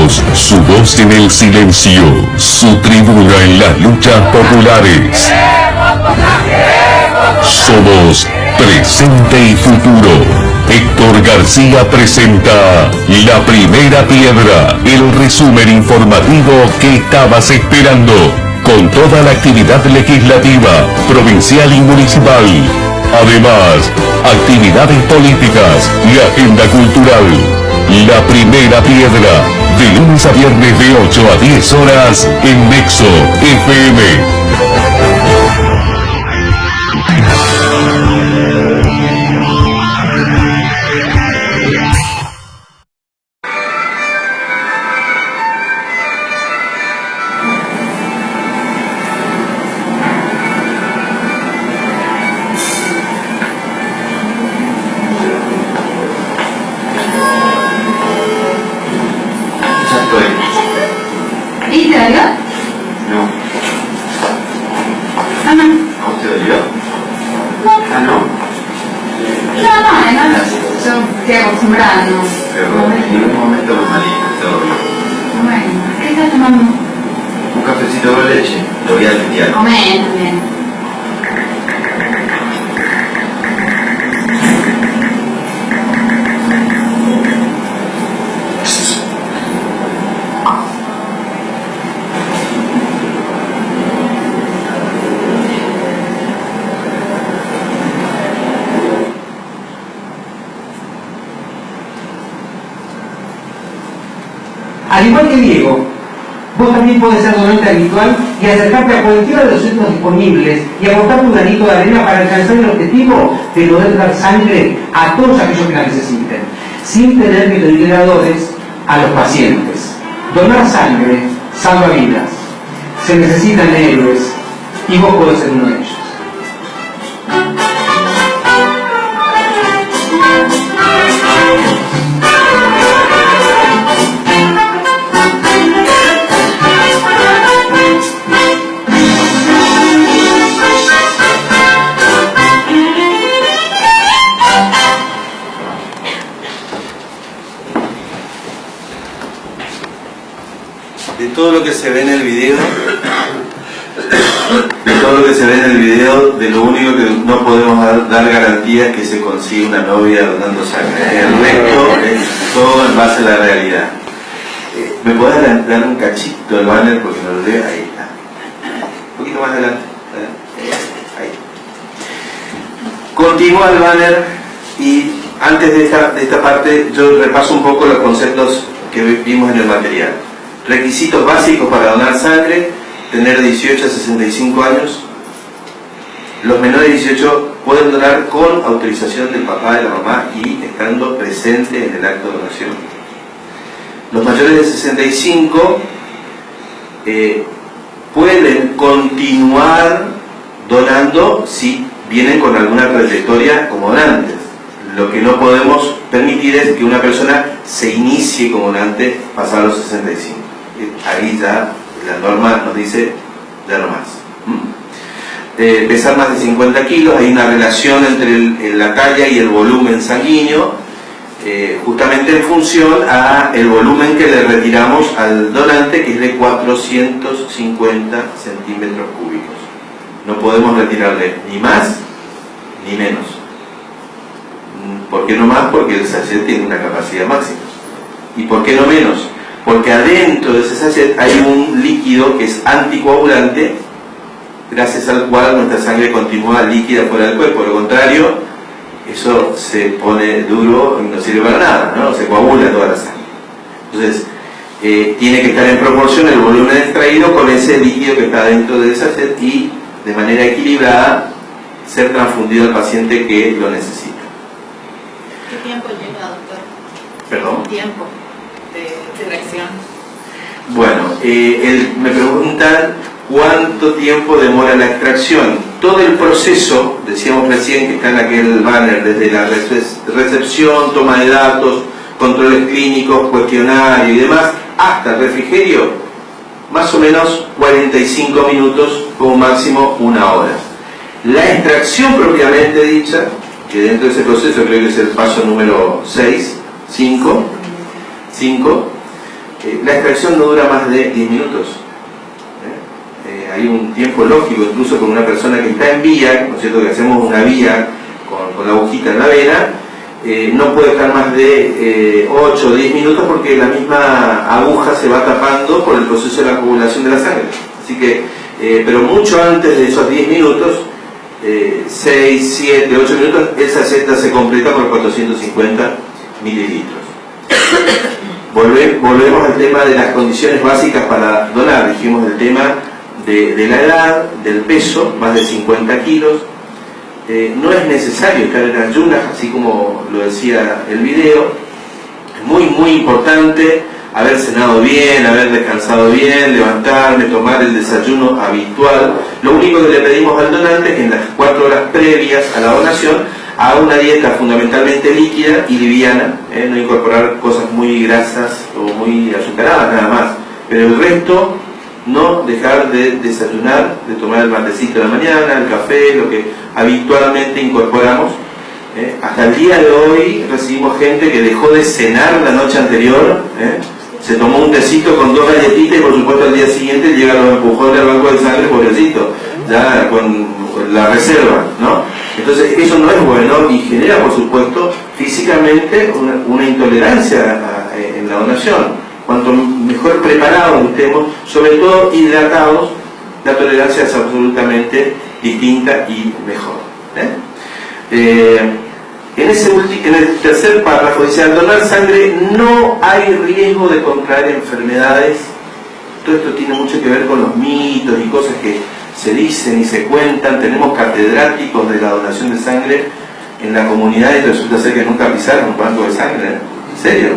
Somos su voz en el silencio, su tribuna en las luchas populares. Somos presente y futuro. Héctor García presenta La Primera Piedra, el resumen informativo que estabas esperando, con toda la actividad legislativa, provincial y municipal. Además, actividades políticas y agenda cultural. La Primera Piedra, de lunes a viernes de 8 a 10 horas en Nexo FM. Al igual que Diego, vos también podés ser donante habitual y acercarte a cualquiera de los centros disponibles y aportar tu granito de arena para alcanzar el objetivo de poder dar sangre a todos aquellos que la necesiten, sin tener que pedir donadores a los pacientes. Donar sangre salva vidas. Se necesitan héroes y vos podés ser uno de ellos. Todo lo que se ve en el video, de lo único que no podemos dar garantía es que se consigue una novia donando sangre. El resto es todo en base a la realidad. ¿Me podés dar un cachito del banner porque no lo veo? Ahí está. Un poquito más adelante. Ahí. Continúa el banner y antes de esta parte yo repaso un poco los conceptos que vimos en el material. Requisitos básicos para donar sangre: tener 18 a 65 años. Los menores de 18 pueden donar con autorización del papá, de la mamá y estando presente en el acto de donación. Los mayores de 65 pueden continuar donando si vienen con alguna trayectoria como donantes. Lo que no podemos permitir es que una persona se inicie como donante pasado los 65. Ahí ya la norma nos dice ya no más. Pesar más de 50 kilos, hay una relación entre la talla y el volumen sanguíneo, justamente en función a el volumen que le retiramos al donante, que es de 450 centímetros cúbicos. No podemos retirarle ni más ni menos. ¿Por qué no más? Porque el sachet tiene una capacidad máxima. ¿Y por qué no menos? Porque adentro de ese sachet hay un líquido que es anticoagulante, gracias al cual nuestra sangre continúa líquida fuera del cuerpo. Por lo contrario, eso se pone duro y no sirve para nada, ¿no? Se coagula toda la sangre. Entonces, tiene que estar en proporción el volumen extraído con ese líquido que está dentro del sachet y, de manera equilibrada, ser transfundido al paciente que lo necesita. ¿Qué tiempo lleva, doctor? ¿Perdón? Tiempo de reacción. Bueno, me preguntan cuánto tiempo demora la extracción. Todo el proceso, decíamos recién que está en aquel banner, desde la recepción, toma de datos, controles clínicos, cuestionario y demás, hasta el refrigerio, más o menos 45 minutos, como máximo 1 hora. La extracción propiamente dicha, que dentro de ese proceso creo que es el paso número 5, La extracción no dura más de 10 minutos. Hay un tiempo lógico, incluso con una persona que está en vía, ¿no es cierto?, que hacemos una vía con la agujita en la vena, no puede estar más de 8 o 10 minutos porque la misma aguja se va tapando por el proceso de la coagulación de la sangre. Así que, pero mucho antes de esos 10 minutos, 6, 7, 8 minutos, esa seta se completa por 450 mililitros. Volvemos al tema de las condiciones básicas para donar. Dijimos el tema de la edad, del peso, más de 50 kilos. No es necesario estar en ayunas, así como lo decía el video. Es muy importante haber cenado bien, haber descansado bien, levantarme, tomar el desayuno habitual. Lo único que le pedimos al donante es que en las 4 horas previas a la donación haga una dieta fundamentalmente líquida y liviana, no incorporar cosas muy grasas o muy azucaradas nada más, pero el resto no dejar de desayunar, de tomar el matecito de la mañana, el café, lo que habitualmente incorporamos. Hasta el día de hoy recibimos gente que dejó de cenar la noche anterior, se tomó un tecito con 2 galletitas y por supuesto al día siguiente llega los empujones al banco de sangre, pobrecito, ya con la reserva, ¿no? Entonces eso no es bueno y genera por supuesto físicamente una intolerancia en la donación. Cuanto mejor preparados estemos, sobre todo hidratados, la tolerancia es absolutamente distinta y mejor. En el tercer párrafo dice: al donar sangre no hay riesgo de contraer enfermedades. Todo esto tiene mucho que ver con los mitos y cosas que se dicen y se cuentan. Tenemos catedráticos de la donación de sangre en la comunidad y resulta ser que nunca pisaron un banco de sangre. ¿En serio?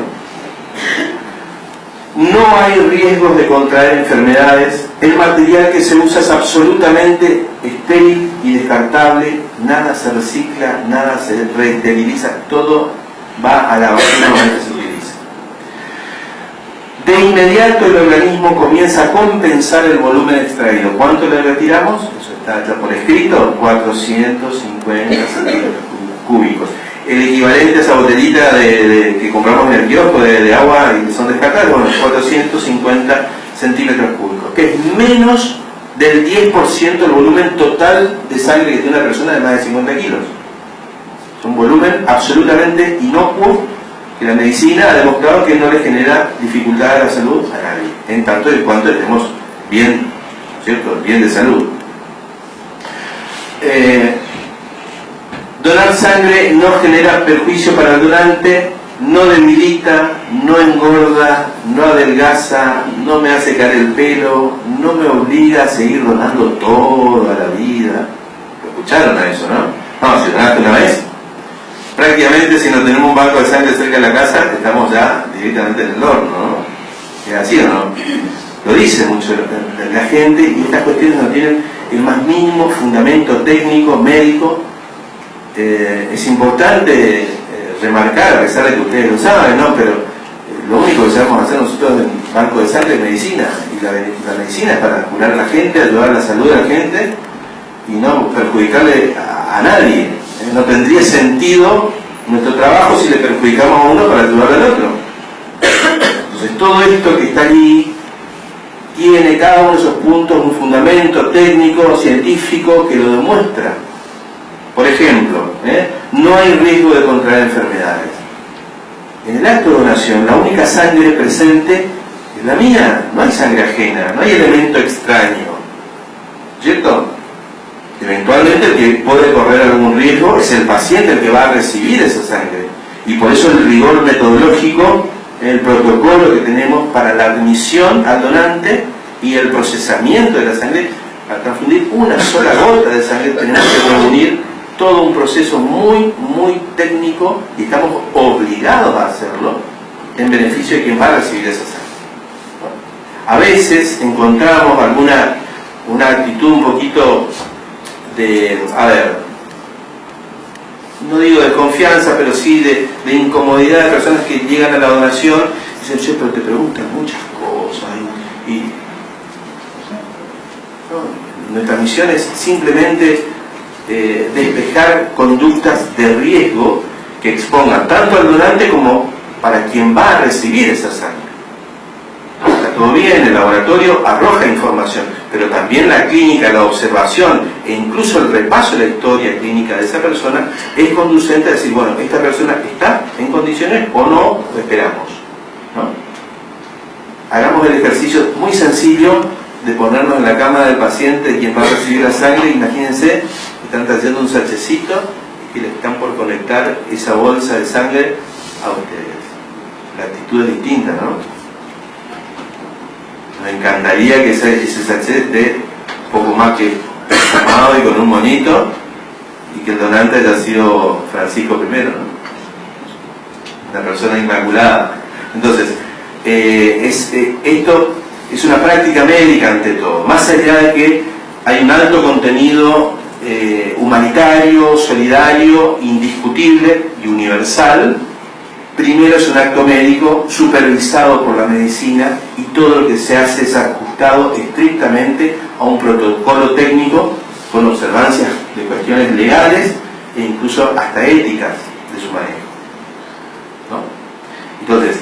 No hay riesgos de contraer enfermedades. El material que se usa es absolutamente estéril y descartable. Nada se recicla, nada se reesteriliza. Todo va a la basura donde se utiliza. De inmediato el organismo comienza a compensar el volumen extraído. ¿Cuánto le retiramos? Eso está ya por escrito: 450 centímetros cúbicos. El equivalente a esa botellita que compramos en el kiosco de agua y que son descartables, bueno, 450 centímetros cúbicos, que es menos del 10% del volumen total de sangre que tiene una persona de más de 50 kilos. Es un volumen absolutamente inocuo que la medicina ha demostrado que no le genera dificultad a la salud a nadie, en tanto y cuanto estemos bien, ¿cierto?, bien de salud. Donar sangre no genera perjuicio para el donante, no debilita, no engorda, no adelgaza, no me hace caer el pelo, no me obliga a seguir donando toda la vida. ¿Escucharon a eso, no? No, si donaste una vez, prácticamente si no tenemos un banco de sangre cerca de la casa, estamos ya directamente en el horno, ¿no? ¿Es así o no? Lo dice mucho la gente, y estas cuestiones no tienen el más mínimo fundamento técnico, médico. Es importante remarcar, a pesar de que ustedes lo saben, ¿no?, pero lo único que sabemos hacer nosotros en el banco de sangre es medicina, y la medicina es para curar a la gente, ayudar a la salud de la gente y no perjudicarle a nadie. No tendría sentido nuestro trabajo si le perjudicamos a uno para ayudar al otro. Entonces todo esto que está allí tiene cada uno de esos puntos un fundamento técnico, científico que lo demuestra. Por ejemplo, no hay riesgo de contraer enfermedades. En el acto de donación, la única sangre presente es la mía, no hay sangre ajena, no hay elemento extraño, ¿cierto? Eventualmente el que puede correr algún riesgo es el paciente el que va a recibir esa sangre. Y por eso el rigor metodológico, el protocolo que tenemos para la admisión al donante y el procesamiento de la sangre. Para transfundir una sola gota de sangre tenemos que reunir todo un proceso muy técnico, y estamos obligados a hacerlo en beneficio de quien va a recibir esa sangre. A veces encontramos una actitud un poquito de, no digo de confianza, pero sí de incomodidad de personas que llegan a la donación y dicen: che, pero te preguntan muchas cosas y no, nuestra misión es simplemente despejar conductas de riesgo que expongan tanto al donante como para quien va a recibir esa sangre. todo bien, el laboratorio arroja información, pero también la clínica, la observación e incluso el repaso de la historia clínica de esa persona es conducente a decir, bueno, esta persona está en condiciones o no, lo esperamos, ¿no? Hagamos el ejercicio muy sencillo de ponernos en la cama del paciente quien va a recibir la sangre. Imagínense, están trayendo un sachecito y que le están por conectar esa bolsa de sangre a ustedes. La actitud es distinta, ¿no? Me encantaría que ese sachet esté poco más que tomado y con un monito, y que el donante haya sido Francisco I, ¿no? La persona inmaculada. Entonces, esto es una práctica médica ante todo, más allá de que hay un alto contenido humanitario, solidario, indiscutible y universal. Primero es un acto médico supervisado por la medicina, y todo lo que se hace es ajustado estrictamente a un protocolo técnico con observancias de cuestiones legales e incluso hasta éticas de su manejo, ¿no? Entonces,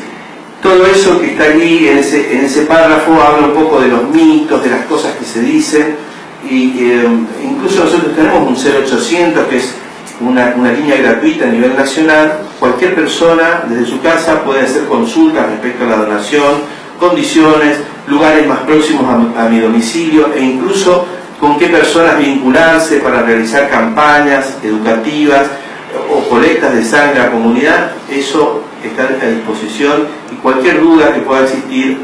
todo eso que está allí en ese párrafo habla un poco de los mitos, de las cosas que se dicen, y incluso nosotros tenemos un 0800 que es una línea gratuita a nivel nacional. Cualquier persona desde su casa puede hacer consultas respecto a la donación, condiciones, lugares más próximos a mi domicilio, e incluso con qué personas vincularse para realizar campañas educativas o colectas de sangre a la comunidad. Eso está a disposición, y cualquier duda que pueda existir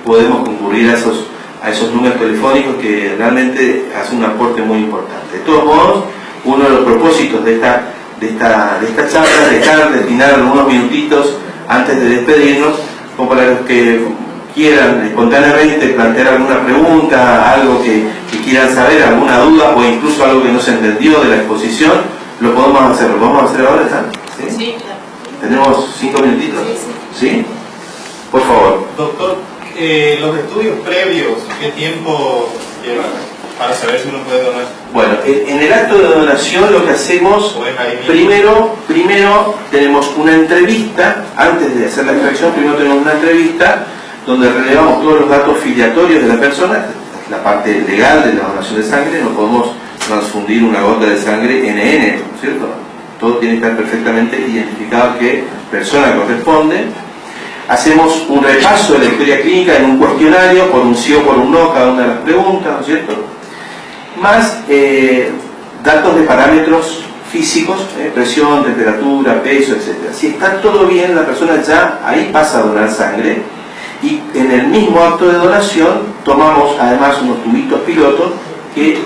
podemos concurrir a esos números telefónicos que realmente hacen un aporte muy importante. De todos modos, uno de los propósitos de esta charla es destinar algunos minutitos antes de despedirnos, como para los que quieran espontáneamente plantear alguna pregunta, algo que quieran saber, alguna duda, o incluso algo que no se entendió de la exposición. Lo podemos hacer. ¿Lo vamos a hacer ahora, ¿está? ¿Sí? Sí, claro. ¿Tenemos 5 minutitos? Sí. ¿Sí? Por favor. Doctor, los estudios previos, ¿qué tiempo llevan para saber si uno puede donar? Bueno, en el acto de donación lo que hacemos, primero tenemos una entrevista. Antes de hacer la extracción, primero tenemos una entrevista donde relevamos todos los datos filiatorios de la persona, la parte legal de la donación de sangre. No podemos transfundir una gota de sangre NN, ¿no es cierto? Todo tiene que estar perfectamente identificado a qué persona corresponde. Hacemos un repaso de la historia clínica en un cuestionario, por un sí o por un no, cada una de las preguntas, ¿no es cierto? Más datos de parámetros físicos, presión, temperatura, peso, etc. Si está todo bien, la persona ya ahí pasa a donar sangre, y en el mismo acto de donación tomamos además unos tubitos pilotos que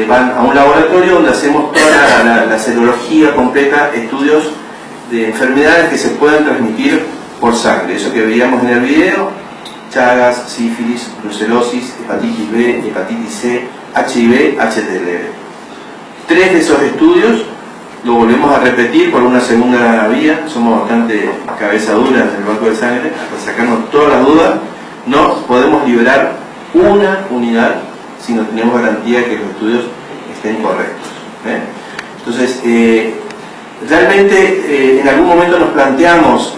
van a un laboratorio donde hacemos toda la serología completa, estudios de enfermedades que se pueden transmitir por sangre. Eso que veíamos en el video: Chagas, sífilis, brucelosis, hepatitis B, hepatitis C, HIV, HTLV. 3 de esos estudios lo volvemos a repetir por una segunda vía. Somos bastante cabezaduras en el banco de sangre, hasta sacarnos todas las dudas. No podemos liberar una unidad si no tenemos garantía de que los estudios estén correctos. Entonces, realmente en algún momento nos planteamos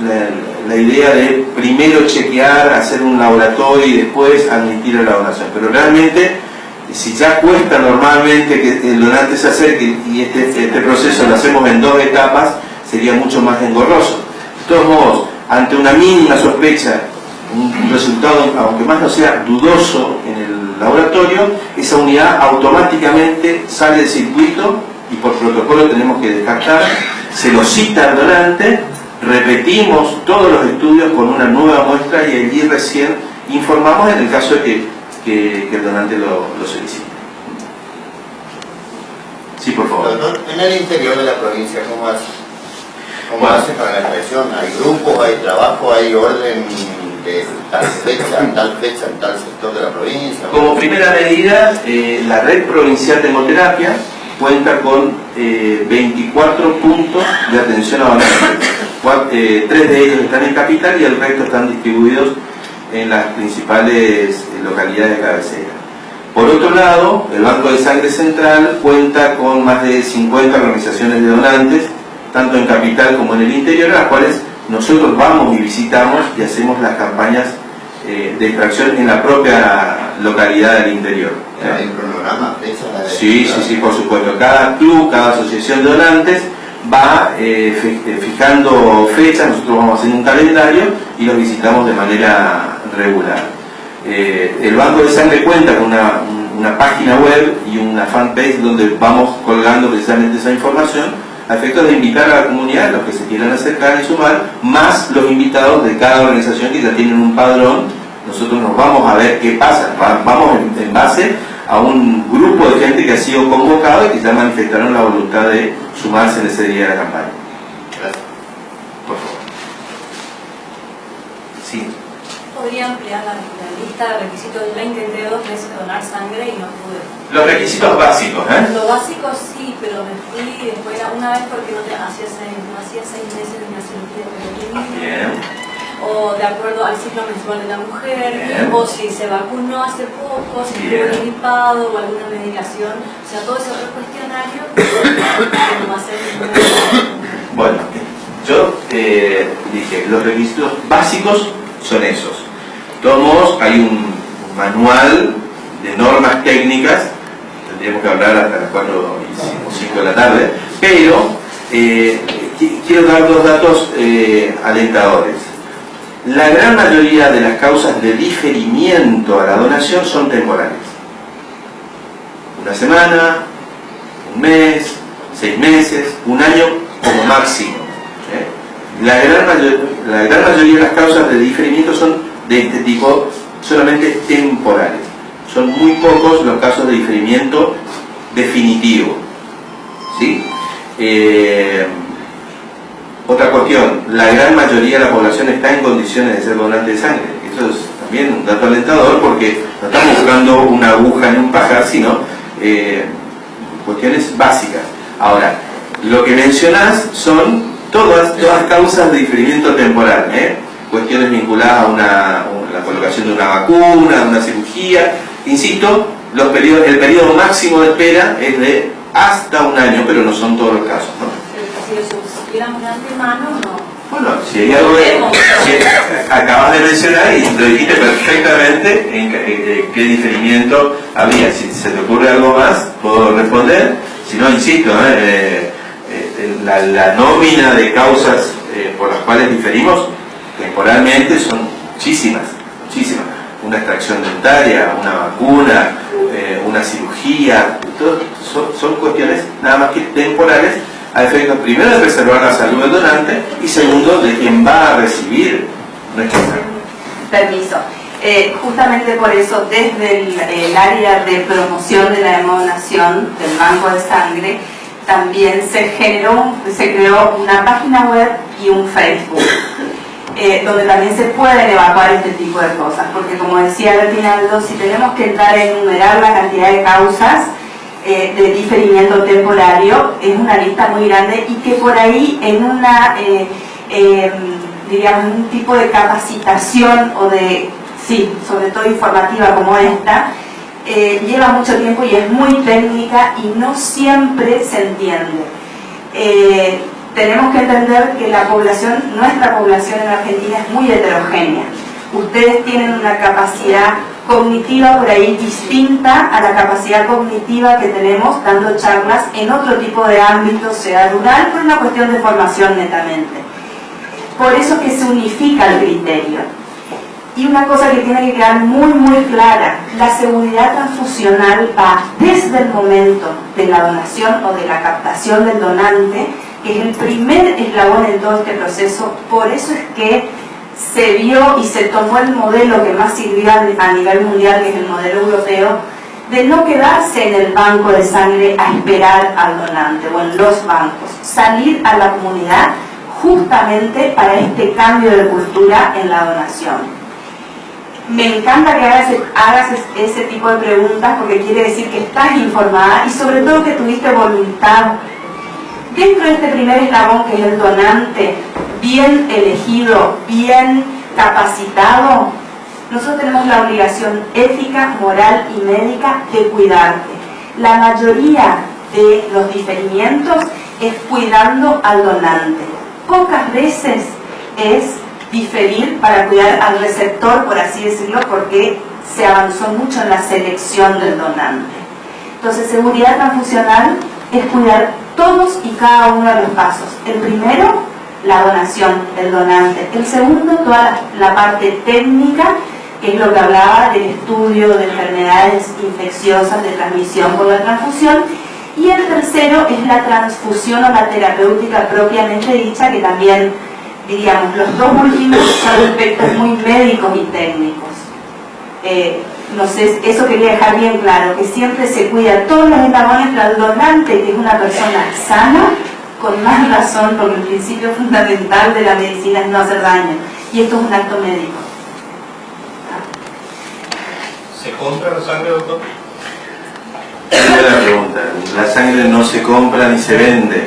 la idea de primero chequear, hacer un laboratorio y después admitir a la donación, pero realmente, si ya cuesta normalmente que el donante se acerque, y este proceso lo hacemos en 2 etapas, sería mucho más engorroso. De todos modos, ante una mínima sospecha, un resultado, aunque más no sea dudoso en el laboratorio, esa unidad automáticamente sale del circuito, y por protocolo tenemos que descartar. Se lo cita al donante, repetimos todos los estudios con una nueva muestra, y allí recién informamos en el caso de que el donante lo solicite. Sí, por favor. Doctor, en el interior de la provincia, ¿cómo hace? ¿Cómo Bueno. hace para la expresión? ¿Hay grupos, hay trabajo, hay orden de tal fecha, en tal sector de la provincia? Como primera medida, la red provincial de hemoterapia cuenta con 24 puntos de atención a donantes. 3 de ellos están en capital y el resto están distribuidos en las principales localidades de cabecera. Por otro lado, el Banco de Sangre Central cuenta con más de 50 organizaciones de donantes, tanto en capital como en el interior, a las cuales nosotros vamos y visitamos y hacemos las campañas de extracción en la propia localidad del interior. ¿Hay un cronograma, fecha? Sí, por supuesto. Cada club, cada asociación de donantes va fijando fechas, nosotros vamos haciendo un calendario y los visitamos de manera regular. El Banco de Sangre cuenta con una página web y una fanpage donde vamos colgando precisamente esa información a efectos de invitar a la comunidad, los que se quieran acercar y sumar, más los invitados de cada organización que ya tienen un padrón. Nosotros nos vamos a ver qué pasa, vamos en base a un grupo de gente que ha sido convocado y que ya manifestaron la voluntad de sumarse en ese día de la campaña. Gracias. Por favor. Sí. ¿Podría ampliar la lista de requisitos? Yo intenté 2 veces donar sangre y no pude. Los requisitos básicos, Lo básico sí, pero me fui después una vez porque hacía 6 meses de una cirugía de Bien. O de acuerdo al ciclo menstrual de la mujer, Bien. o si se vacunó hace poco, si estuvo gripado o alguna medicación. O sea, todo ese otro cuestionario que no va a ser ningún... Bueno, yo dije, los requisitos básicos son esos. De todos modos, hay un manual de normas técnicas, tendríamos que hablar hasta las 4 o 5 de la tarde, pero quiero dar 2 datos alentadores. La gran mayoría de las causas de diferimiento a la donación son temporales. 1 semana, 1 mes, 6 meses, 1 año como máximo. La gran mayoría de las causas de diferimiento son de este tipo, solamente temporales. Son muy pocos los casos de diferimiento definitivo. ¿Sí? Otra cuestión, la gran mayoría de la población está en condiciones de ser donante de sangre. Eso es también un dato alentador porque no estamos buscando una aguja en un pajar, sino cuestiones básicas. Ahora, lo que mencionás son todas causas de diferimiento temporal, cuestiones vinculadas a la colocación de una vacuna, a una cirugía. Insisto, el periodo máximo de espera es de hasta 1 año, pero no son todos los casos, ¿no? Si lo supiéramos de antemano, no. Bueno, si hay algo acabas de mencionar y lo dijiste perfectamente en qué diferimiento había. Si se te ocurre algo más, puedo responder. Si no, insisto, la nómina de causas por las cuales diferimos temporalmente son muchísimas. Una extracción dentaria, una vacuna, una cirugía, son cuestiones nada más que temporales, a efectos primero de preservar la salud del donante y segundo de quien va a recibir nuestra sangre. Permiso. Justamente por eso, desde el área de promoción de la hemodonación del Banco de Sangre, también se creó una página web y un Facebook, donde también se pueden evaluar este tipo de cosas, porque como decía Bertinaldo, si tenemos que entrar a enumerar la cantidad de causas de diferimiento temporario, es una lista muy grande y que por ahí en una, digamos, un tipo de capacitación o de, sí, sobre todo informativa como esta, lleva mucho tiempo y es muy técnica y no siempre se entiende. Tenemos que entender que nuestra población en Argentina es muy heterogénea. Ustedes tienen una capacidad cognitiva por ahí distinta a la capacidad cognitiva que tenemos dando charlas en otro tipo de ámbito, sea rural, por una cuestión de formación netamente. Por eso que se unifica el criterio. Y una cosa que tiene que quedar muy clara, la seguridad transfusional va desde el momento de la donación o de la captación del donante, que es el primer eslabón en todo este proceso. Por eso es que se vio y se tomó el modelo que más sirvió a nivel mundial, que es el modelo europeo, de no quedarse en el banco de sangre a esperar al donante o en los bancos, salir a la comunidad justamente para este cambio de cultura en la donación. Me encanta que hagas ese tipo de preguntas porque quiere decir que estás informada y sobre todo que tuviste voluntad. Dentro de este primer eslabón, que es el donante, bien elegido, bien capacitado, nosotros tenemos la obligación ética, moral y médica de cuidarte. La mayoría de los diferimientos es cuidando al donante. Pocas veces es diferir para cuidar al receptor, por así decirlo, porque se avanzó mucho en la selección del donante. Entonces, seguridad transfusional es cuidar todos y cada uno de los pasos. El primero, la donación del donante. El segundo, toda la parte técnica, que es lo que hablaba del estudio de enfermedades infecciosas de transmisión por la transfusión. Y el tercero es la transfusión o la terapéutica propiamente dicha, que también, diríamos, los dos últimos son aspectos muy médicos y técnicos. No sé, eso quería dejar bien claro, que siempre se cuida todos los eslabones para el donante, que es una persona sana, con más razón, porque el principio fundamental de la medicina es no hacer daño. Y esto es un acto médico. ¿Se compra la sangre, doctor? Primera pregunta. La sangre no se compra ni se vende.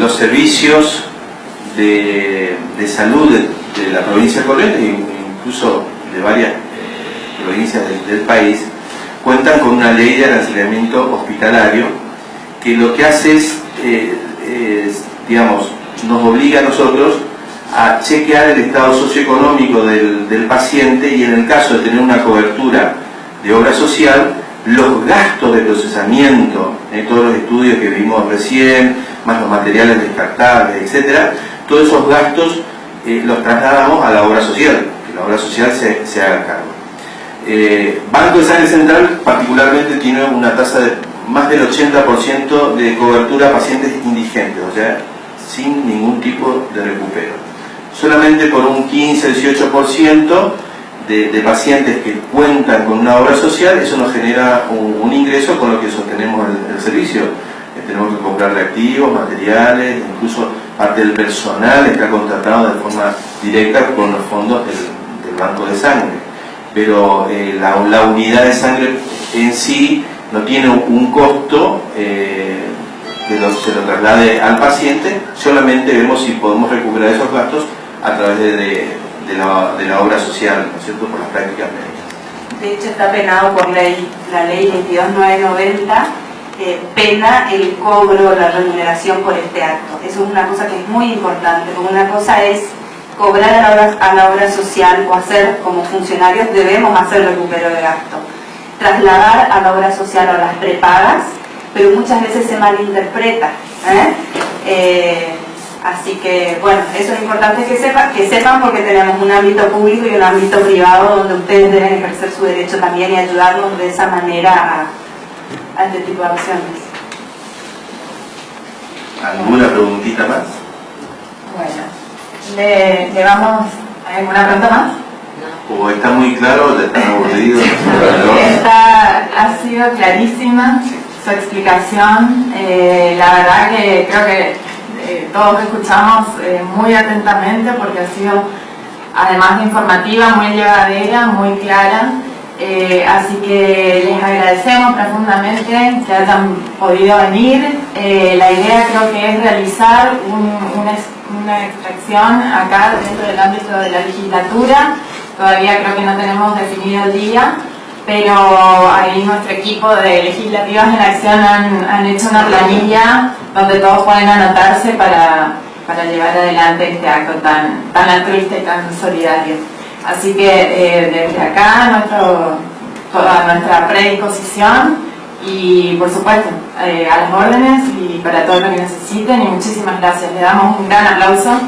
Los servicios de salud de la provincia de Corrientes, incluso de varias provincias del país, cuentan con una ley de aranceliamiento hospitalario que lo que hace es, digamos, nos obliga a nosotros a chequear el estado socioeconómico del paciente y en el caso de tener una cobertura de obra social, los gastos de procesamiento, todos los estudios que vimos recién, más los materiales descartables, etcétera, todos esos gastos los trasladamos a la obra social, que la obra social se haga cargo. Banco de Sangre Central particularmente tiene una tasa de más del 80% de cobertura a pacientes indigentes, o sea, sin ningún tipo de recupero. Solamente por un 15-18% de pacientes que cuentan con una obra social, eso nos genera un ingreso con lo que sostenemos el servicio. Tenemos que comprar reactivos, materiales, incluso parte del personal está contratado de forma directa con los fondos del banco de sangre. Pero la unidad de sangre en sí no tiene un costo que se lo traslade al paciente, solamente vemos si podemos recuperar esos gastos a través de la obra social, ¿no es cierto?, por las prácticas médicas. De hecho está penado por ley, la ley 22990, pena el cobro, la remuneración por este acto. Eso es una cosa que es muy importante, porque una cosa es cobrar a la obra social o hacer como funcionarios, debemos hacer recupero de gasto. Trasladar a la obra social o las prepagas, pero muchas veces se malinterpreta. Así que, bueno, eso es importante que sepan porque tenemos un ámbito público y un ámbito privado donde ustedes deben ejercer su derecho también y ayudarnos de esa manera a este tipo de acciones. ¿Alguna preguntita más? Bueno, le vamos a alguna pregunta más. O está muy claro, ya están aburridos. Esta ha sido clarísima su explicación. La verdad que creo que todos escuchamos muy atentamente porque ha sido, además de informativa, muy llevadera, muy clara. Así que les agradecemos profundamente que hayan podido venir. La idea creo que es realizar una extracción acá dentro del ámbito de la legislatura. Todavía creo que no tenemos definido el día, pero ahí nuestro equipo de Legislativas en Acción han hecho una planilla donde todos pueden anotarse para llevar adelante este acto tan altruista y tan solidario. Así que desde acá toda nuestra predisposición y por supuesto a las órdenes y para todo lo que necesiten, y muchísimas gracias. Le damos un gran aplauso.